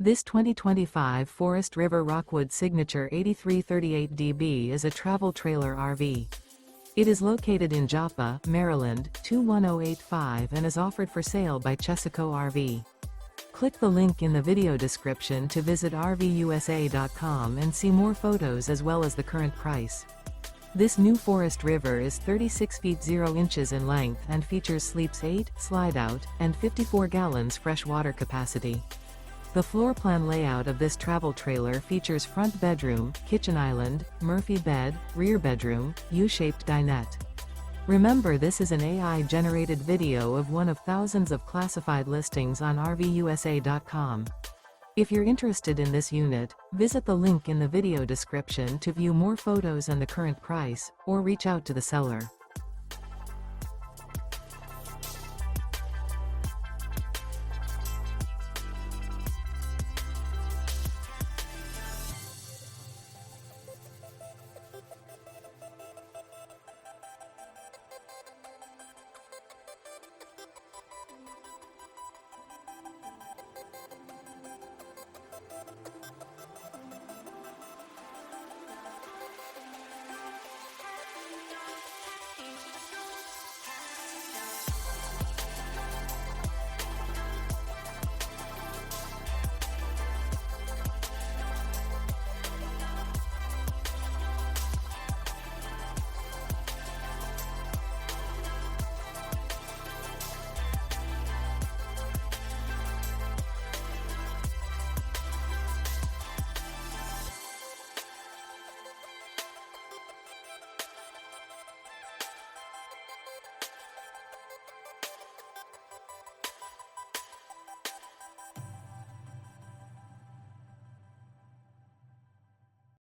This 2025 Forest River Rockwood Signature 8338DB is a travel trailer RV. It is located in Joppa, Maryland, 21085 and is offered for sale by Chesaco RV. Click the link in the video description to visit RVUSA.com and see more photos as well as the current price. This new Forest River is 36 feet 0 inches in length and features sleeps 8, slide-out, and 54 gallons fresh water capacity. The floor plan layout of this travel trailer features front bedroom, kitchen island, Murphy bed, rear bedroom, U-shaped dinette. Remember, this is an AI-generated video of one of thousands of classified listings on RVUSA.com. If you're interested in this unit, visit the link in the video description to view more photos and the current price, or reach out to the seller.